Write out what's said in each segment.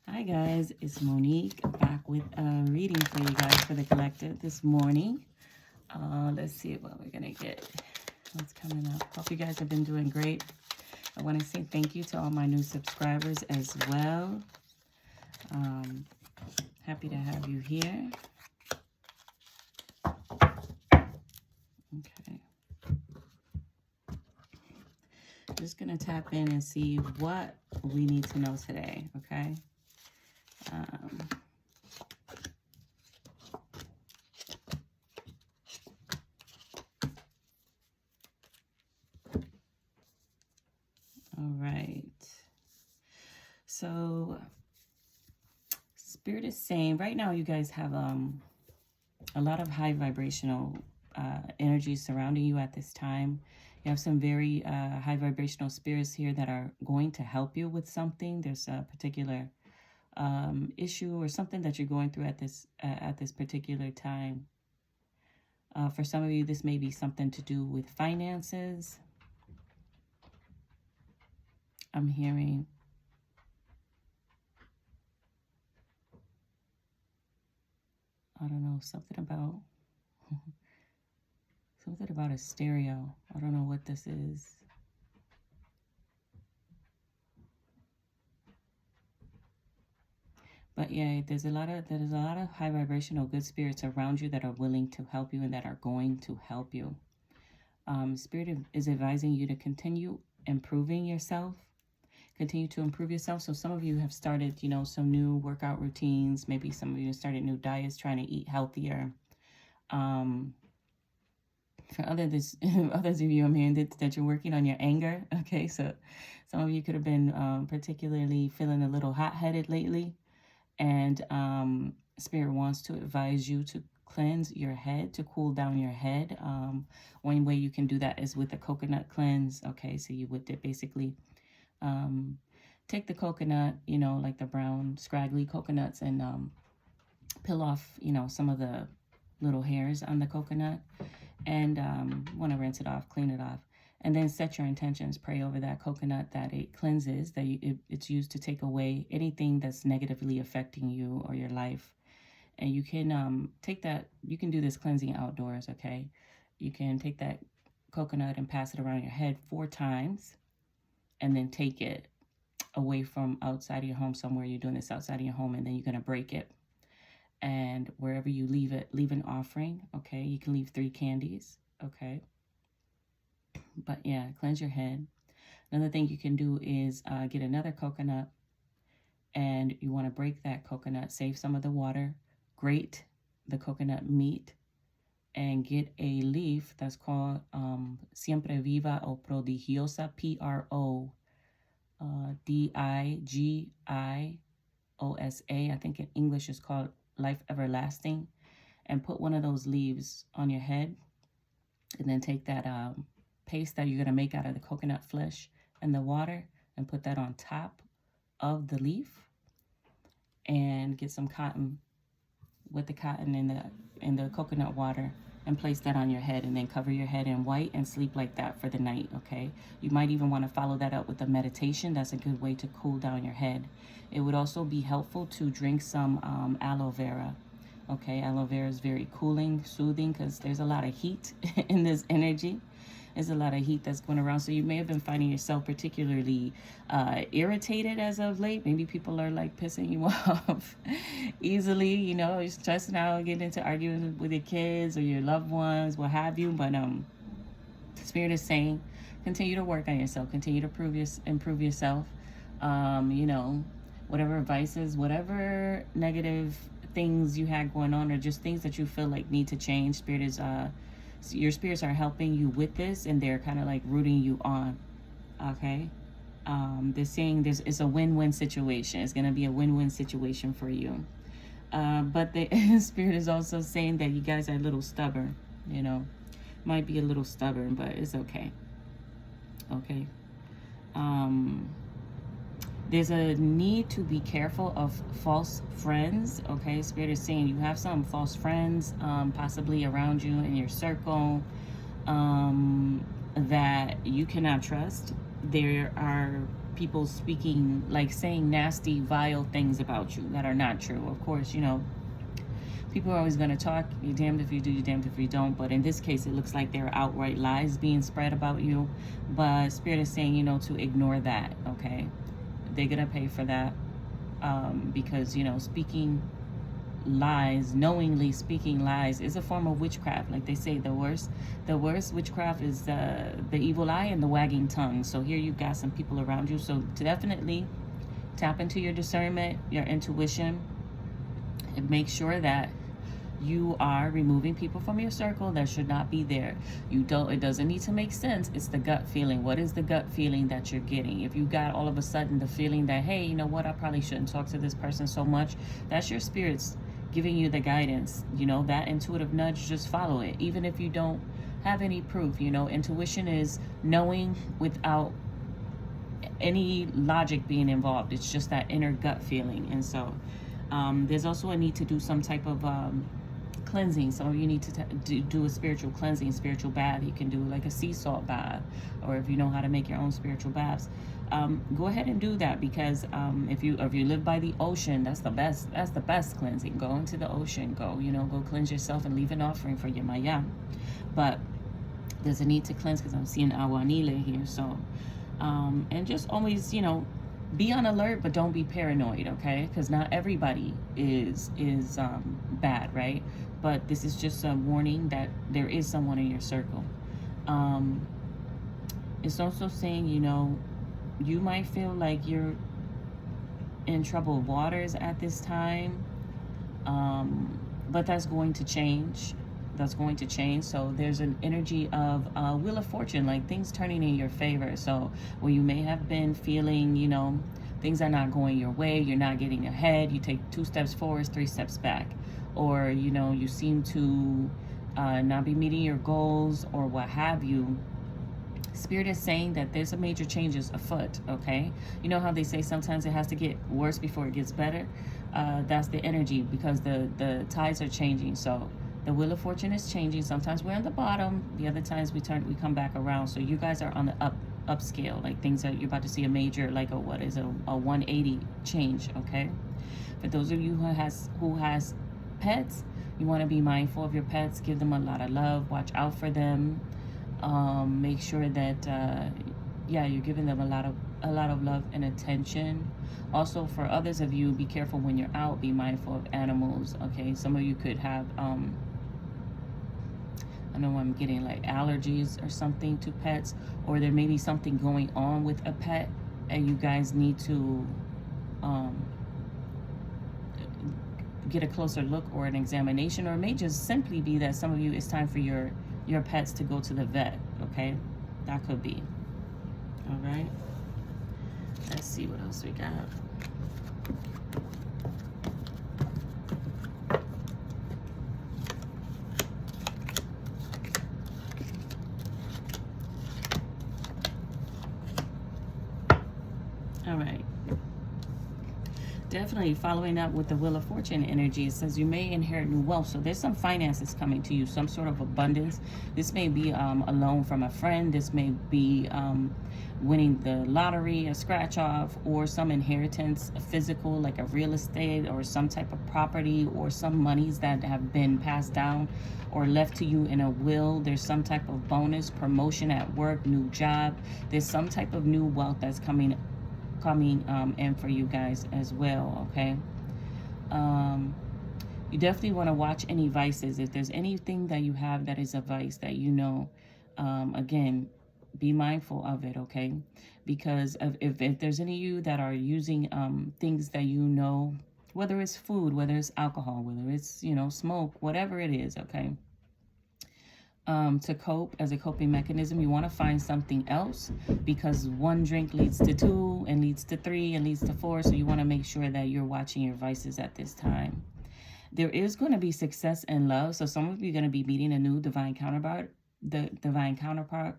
Hi guys, it's Monique back with a reading for you guys for the collective this morning. Let's see what we're gonna get. What's coming up? Hope you guys have been doing great. I want to say thank you to all my new subscribers as well. Happy to have you here. Okay. Just gonna tap in and see what we need to know today, okay? All right. So Spirit is saying right now you guys have a lot of high vibrational energy surrounding you at this time. You have some very high vibrational spirits here that are going to help you with something. There's a particular issue or something that you're going through at this particular time. For some of you, this may be something to do with finances. I'm hearing I don't know, something about a stereo. I don't know what this is. But yeah, there's a lot of high vibrational good spirits around you that are willing to help you and that are going to help you. Spirit is advising you to continue improving yourself. Continue to improve yourself. So some of you have started, some new workout routines. Maybe some of you have started new diets, trying to eat healthier. For others of you, I'm hearing that you're working on your anger. Okay, so some of you could have been particularly feeling a little hot-headed lately. And Spirit wants to advise you to cleanse your head, to cool down your head. One way you can do that is with a coconut cleanse. Okay, so you would basically take the coconut, like the brown scraggly coconuts, and peel off, some of the little hairs on the coconut, and want to rinse it off, clean it off. And then set your intentions. Pray over that coconut that it cleanses, that it's used to take away anything that's negatively affecting you or your life. And you can take that, you can do this cleansing outdoors, okay? You can take that coconut and pass it around your head 4 times, and then take it away from outside of your home somewhere. You're doing this outside of your home, and then you're going to break it. And wherever you leave it, leave an offering, okay? You can leave 3 candies, okay? But yeah, cleanse your head. Another thing you can do is get another coconut, and you want to break that coconut, save some of the water, grate the coconut meat, and get a leaf that's called Siempre Viva o Prodigiosa, Prodigiosa. I think in English is called Life Everlasting. And put one of those leaves on your head, and then take that paste that you're going to make out of the coconut flesh and the water, and put that on top of the leaf, and get some cotton, with the cotton in the coconut water, and place that on your head, and then cover your head in white and sleep like that for the night, okay? You might even want to follow that up with a meditation. That's a good way to cool down your head. It would also be helpful to drink some aloe vera. Okay, aloe vera is very cooling, soothing, because there's a lot of heat in this energy. There's a lot of heat that's going around. So you may have been finding yourself particularly irritated as of late. Maybe people are like pissing you off easily, you're stressing out, getting into arguments with your kids or your loved ones, what have you. But Spirit is saying, continue to work on yourself, continue to improve yourself. Whatever vices, whatever negative things you had going on, or just things that you feel like need to change, Spirit is your spirits are helping you with this, and they're kind of like rooting you on, okay? They're saying it's a win-win situation. It's going to be a win-win situation for you. But the Spirit is also saying that you guys are a little stubborn, might be a little stubborn, but it's okay. Okay. There's a need to be careful of false friends, okay? Spirit is saying you have some false friends possibly around you in your circle that you cannot trust. There are people speaking, like saying nasty, vile things about you that are not true. Of course, you know, people are always going to talk. You're damned if you do, you're damned if you don't. But in this case, it looks like there are outright lies being spread about you. But Spirit is saying, you know, to ignore that, okay? They're going to pay for that, because, you know, speaking lies, knowingly speaking lies, is a form of witchcraft. Like they say, the worst witchcraft is the evil eye and the wagging tongue. So here you've got some people around you. So to definitely tap into your discernment, your intuition, and make sure that you are removing people from your circle that should not be there. It doesn't need to make sense. It's the gut feeling. What is the gut feeling that you're getting? If you got all of a sudden the feeling that, hey, you know what, I probably shouldn't talk to this person so much, that's your spirits giving you the guidance. You know, that intuitive nudge, just follow it. Even if you don't have any proof, you know, intuition is knowing without any logic being involved. It's just that inner gut feeling. And so there's also a need to do some type of cleansing. Some of you need to do a spiritual cleansing, spiritual bath. You can do like a sea salt bath, or if you know how to make your own spiritual baths, go ahead and do that, because if you live by the ocean, that's the best cleansing. Go into the ocean, go cleanse yourself and leave an offering for your maya. But there's a need to cleanse, because I'm seeing awanile here. So and just always, be on alert, but don't be paranoid, okay? Because not everybody is bad, right? But this is just a warning that there is someone in your circle. It's also saying, you might feel like you're in troubled waters at this time, but that's going to change. So there's an energy of Wheel of Fortune, like things turning in your favor. So where you may have been feeling, things are not going your way, you're not getting ahead, you take 2 steps forward, 3 steps back, or you seem to not be meeting your goals, or what have you. Spirit is saying that there's a major changes afoot, okay? You know how they say sometimes it has to get worse before it gets better? That's the energy, because the tides are changing. So the Wheel of Fortune is changing. Sometimes we're on the bottom, the other times we come back around. So you guys are on the upscale, like you're about to see a major, like a 180 change, okay? For those of you who has pets, you want to be mindful of your pets, give them a lot of love, watch out for them. Make sure that you're giving them a lot of love and attention. Also, for others of you, be careful when you're out, be mindful of animals, okay? Some of you could have I know I'm getting like allergies or something to pets, or there may be something going on with a pet and you guys need to get a closer look or an examination, or it may just simply be that some of you, it's time for your pets to go to the vet, okay? That could be. All right, let's see what else we got. All right. Definitely following up with the Wheel of Fortune energy, it says you may inherit new wealth. So there's some finances coming to you, some sort of abundance. This may be a loan from a friend. This may be winning the lottery, a scratch off, or some inheritance, a physical, like a real estate or some type of property, or some monies that have been passed down or left to you in a will. There's some type of bonus, promotion at work, new job. There's some type of new wealth that's coming in for you guys as well, okay? You definitely want to watch any vices. If there's anything that you have that is a vice that again, be mindful of it, okay? Because if there's any of you that are using things that whether it's food, whether it's alcohol, whether it's smoke, whatever it is, okay, to cope as a coping mechanism, you want to find something else, because 1 drink leads to 2 and leads to 3 and leads to 4. So you want to make sure that you're watching your vices at this time. There is going to be success and love. So some of you are going to be meeting a new divine counterpart the divine counterpart.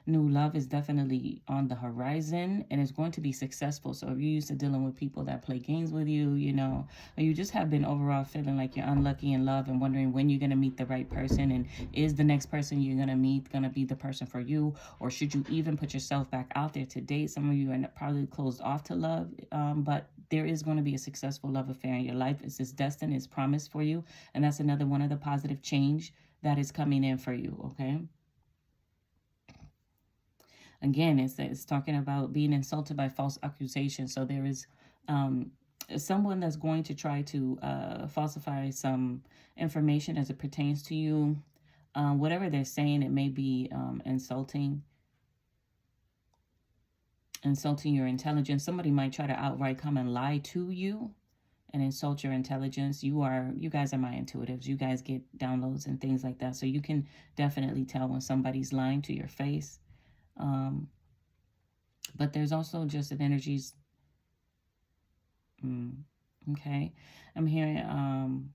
New love is definitely on the horizon and it's going to be successful. So if you're used to dealing with people that play games with you, you know, or you just have been overall feeling like you're unlucky in love and wondering when you're going to meet the right person, and is the next person you're going to meet going to be the person for you, or should you even put yourself back out there to date? Some of you are probably closed off to love, but there is going to be a successful love affair in your life. It's destined, it's promised for you, and that's another one of the positive change that is coming in for you, okay? Again, it's talking about being insulted by false accusations. So there is someone that's going to try to falsify some information as it pertains to you. Whatever they're saying, it may be insulting your intelligence. Somebody might try to outright come and lie to you and insult your intelligence. You guys are my intuitives. You guys get downloads and things like that. So you can definitely tell when somebody's lying to your face. But there's also just an energies. Okay. I'm hearing,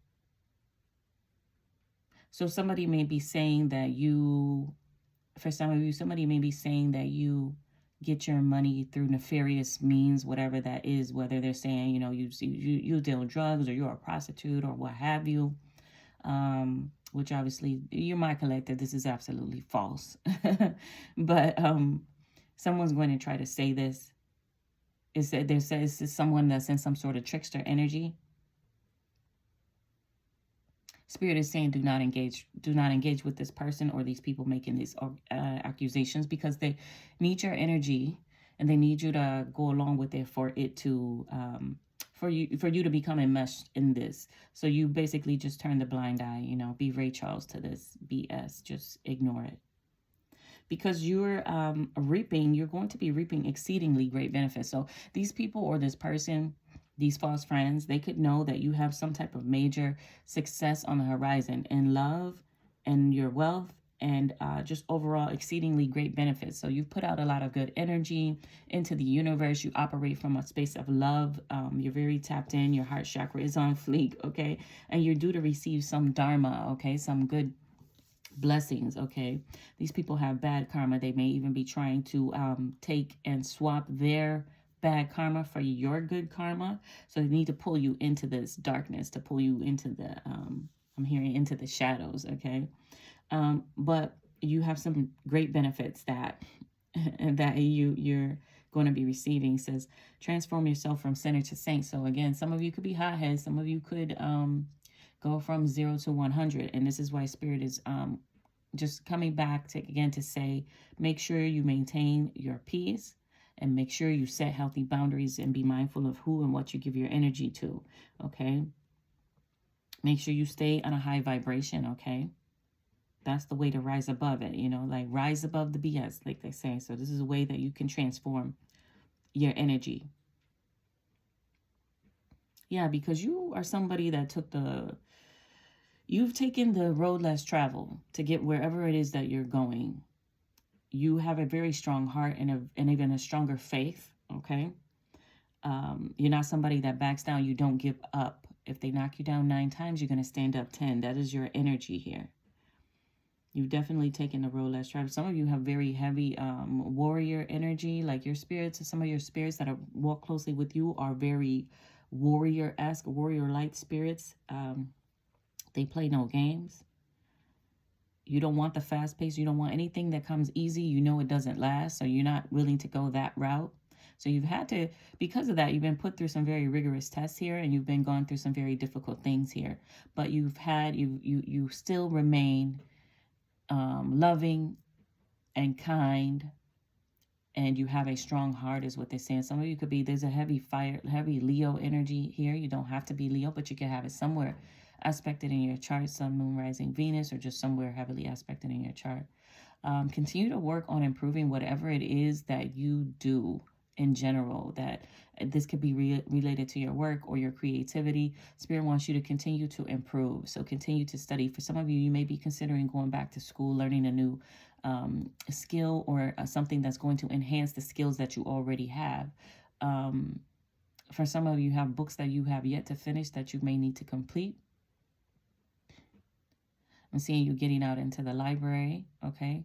so somebody may be saying that for some of you, somebody may be saying that you get your money through nefarious means, whatever that is, whether they're saying, you know, you deal drugs or you're a prostitute or what have you, which obviously you're my collective. This is absolutely false. But someone's going to try to say this. There's someone that's in some sort of trickster energy. Spirit is saying do not engage with this person or these people making these accusations, because they need your energy and they need you to go along with it for it to for you to become enmeshed in this. So you basically just turn the blind eye, you know, be Ray Charles to this BS, just ignore it. Because you're going to be reaping exceedingly great benefits. So these people or this person, these false friends, they could know that you have some type of major success on the horizon in love and your wealth and just overall exceedingly great benefits. So you've put out a lot of good energy into the universe. You operate from a space of love. You're very tapped in. Your heart chakra is on fleek, okay? And you're due to receive some dharma, okay? Some good blessings, okay? These people have bad karma. They may even be trying to take and swap their bad karma for your good karma. So they need to pull you into this darkness, to pull you into the I'm hearing into the shadows, okay? But you have some great benefits that you're going to be receiving. It says transform yourself from sinner to saint. So again, some of you could be hotheads, some of you could go from 0 to 100. And this is why Spirit is just coming back to say, make sure you maintain your peace and make sure you set healthy boundaries and be mindful of who and what you give your energy to, okay? Make sure you stay on a high vibration, okay? That's the way to rise above it, you know, like rise above the BS, like they say. So this is a way that you can transform your energy. Yeah, because you are somebody that you've taken the road less traveled to get wherever it is that you're going. You have a very strong heart and even a stronger faith, okay? You're not somebody that backs down. You don't give up. If they knock you down 9 times, you're going to stand up 10. That is your energy here. You've definitely taken the road less traveled. Some of you have very heavy warrior energy, like your spirits. Some of your spirits that walk closely with you are very warrior-esque, warrior-like spirits. They play no games. You don't want the fast pace. You don't want anything that comes easy. You know it doesn't last, so you're not willing to go that route. So you've had to, because of that, you've been put through some very rigorous tests here, and you've been going through some very difficult things here. But you still remain loving and kind, and you have a strong heart, is what they're saying. Some of you could be, there's a heavy Leo energy here. You don't have to be Leo, but you can have it somewhere aspected in your chart, sun, moon, rising, Venus, or just somewhere heavily aspected in your chart. Continue to work on improving whatever it is that you do in general. That this could be related to your work or your creativity. Spirit wants you to continue to improve. So continue to study. For some of you, you may be considering going back to school, learning a new skill or something that's going to enhance the skills that you already have. For some of you, have books that you have yet to finish that you may need to complete. I'm seeing you getting out into the library, okay?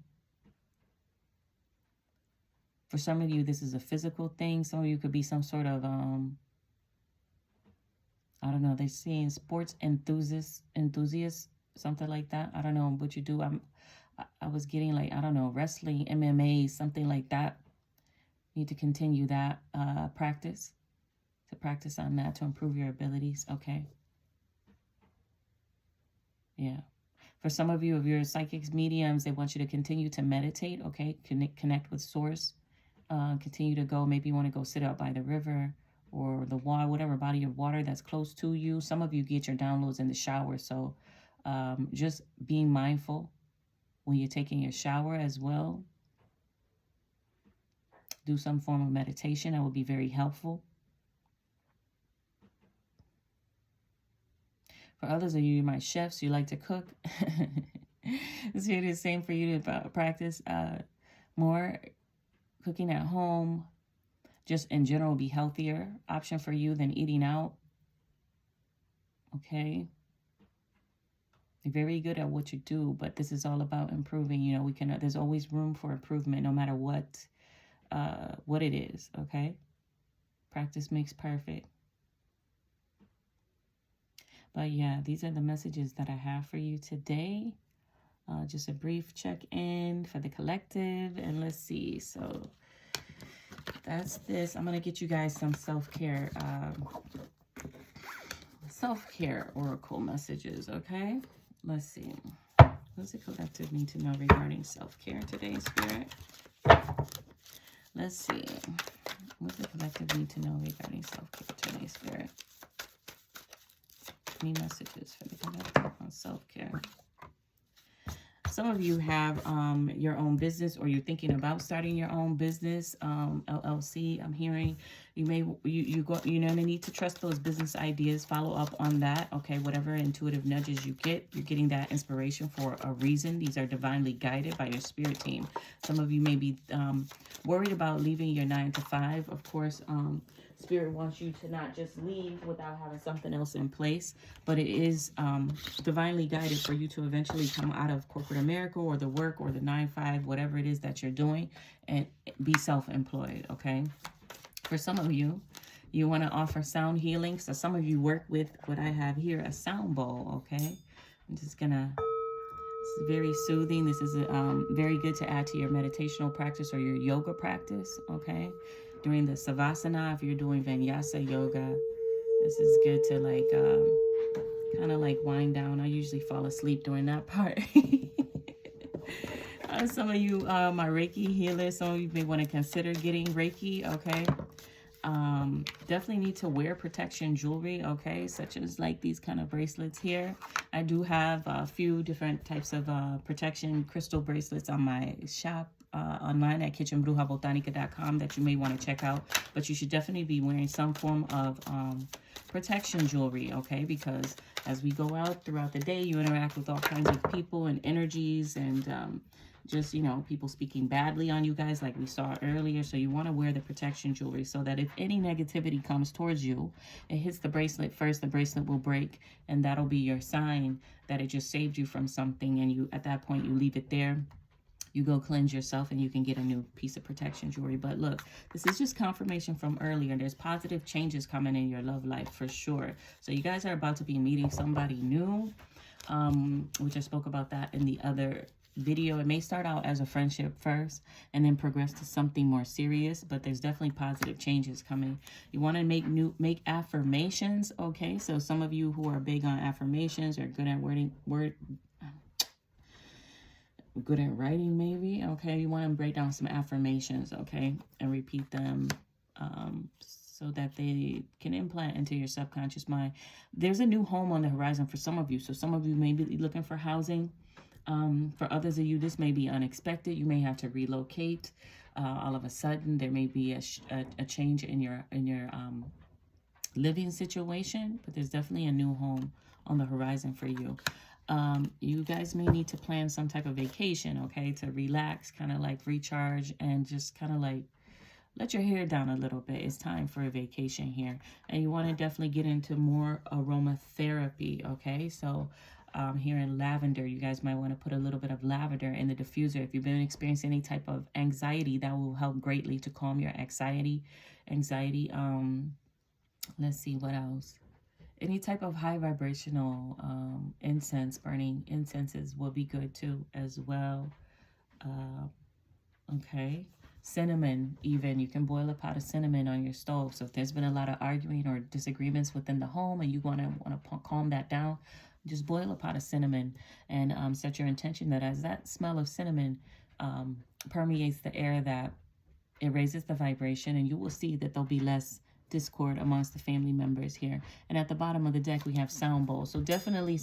For some of you, this is a physical thing. Some of you could be some sort of, I don't know, they're seeing sports enthusiasts, something like that. I don't know what you do. I was getting like, I don't know, wrestling, MMA, something like that. You need to continue that practice on that to improve your abilities, okay? Yeah. For some of you, if you're psychics, mediums, they want you to continue to meditate, okay? Connect with source. Continue to go. Maybe you want to go sit out by the river or the water, whatever body of water that's close to you. Some of you get your downloads in the shower. So just being mindful when you're taking your shower as well. Do some form of meditation. That would be very helpful. For others of you, my chefs, you like to cook. It's really the same for you to practice more cooking at home. Just in general, be healthier option for you than eating out. Okay. You're very good at what you do, but this is all about improving. You know, there's always room for improvement no matter what it is. Okay. Practice makes perfect. But yeah, these are the messages that I have for you today. Just a brief check-in for the collective. And let's see. So that's this. I'm going to get you guys some self-care oracle messages, okay? Let's see. What does the collective need to know regarding self-care today, Spirit? Let's see. What does the collective need to know regarding self-care today, Spirit? Any messages for the collective on self-care? Some of you have your own business, or you're thinking about starting your own business, LLC. I'm hearing you need to trust those business ideas. Follow up on that. Okay, whatever intuitive nudges you get, you're getting that inspiration for a reason. These are divinely guided by your spirit team. Some of you may be worried about leaving your 9 to 5. Of course, Spirit wants you to not just leave without having something else in place, but it is divinely guided for you to eventually come out of corporate America or the work or the 9-5, whatever it is that you're doing, and be self-employed, okay? For some of you, you want to offer sound healing. So some of you work with what I have here, a sound bowl, okay? I'm just going to, it's very soothing. This is very good to add to your meditational practice or your yoga practice, okay? During the Savasana, if you're doing Vinyasa yoga, this is good to like, kind of like wind down. I usually fall asleep during that part. Some of you, my Reiki healers, some of you may want to consider getting Reiki, okay? Definitely need to wear protection jewelry, okay, such as like these kind of bracelets here. I do have a few different types of protection crystal bracelets on my shop online at kitchenbrujabotanica.com that you may want to check out, but you should definitely be wearing some form of protection jewelry, okay, because as we go out throughout the day, you interact with all kinds of people and energies and just, you know, people speaking badly on you guys like we saw earlier. So you want to wear the protection jewelry so that if any negativity comes towards you, it hits the bracelet first, the bracelet will break, and that'll be your sign that it just saved you from something. And you, at that point, you leave it there. You go cleanse yourself and you can get a new piece of protection jewelry. But look, this is just confirmation from earlier. There's positive changes coming in your love life for sure. So you guys are about to be meeting somebody new, which I spoke about that in the other video. It may start out as a friendship first and then progress to something more serious, but there's definitely positive changes coming. You want to make affirmations, okay? So some of you who are big on affirmations or good at good at writing maybe, okay? You want to break down some affirmations, okay? And repeat them so that they can implant into your subconscious mind. There's a new home on the horizon for some of you. So some of you may be looking for housing. For others of you, this may be unexpected. You may have to relocate all of a sudden. There may be a change in your living situation, but there's definitely a new home on the horizon for you. You guys may need to plan some type of vacation, okay, to relax, kind of like recharge and just kind of like let your hair down a little bit. It's time for a vacation here. And you want to definitely get into more aromatherapy, okay? So here in lavender. You guys might want to put a little bit of lavender in the diffuser. If you've been experiencing any type of anxiety, that will help greatly to calm your anxiety. Let's see what else. Any type of high vibrational incense, burning incenses will be good too as well. Okay. Cinnamon, even. You can boil a pot of cinnamon on your stove. So if there's been a lot of arguing or disagreements within the home and you want to calm that down, just boil a pot of cinnamon and set your intention that as that smell of cinnamon permeates the air, that it raises the vibration, and you will see that there'll be less discord amongst the family members here. And at the bottom of the deck, we have sound bowl. So definitely,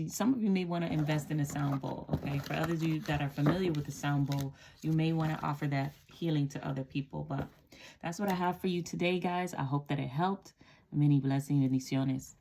some of you may want to invest in a sound bowl, okay? For others of you that are familiar with the sound bowl, you may want to offer that healing to other people. But that's what I have for you today, guys. I hope that it helped. Many blessings, bendiciones.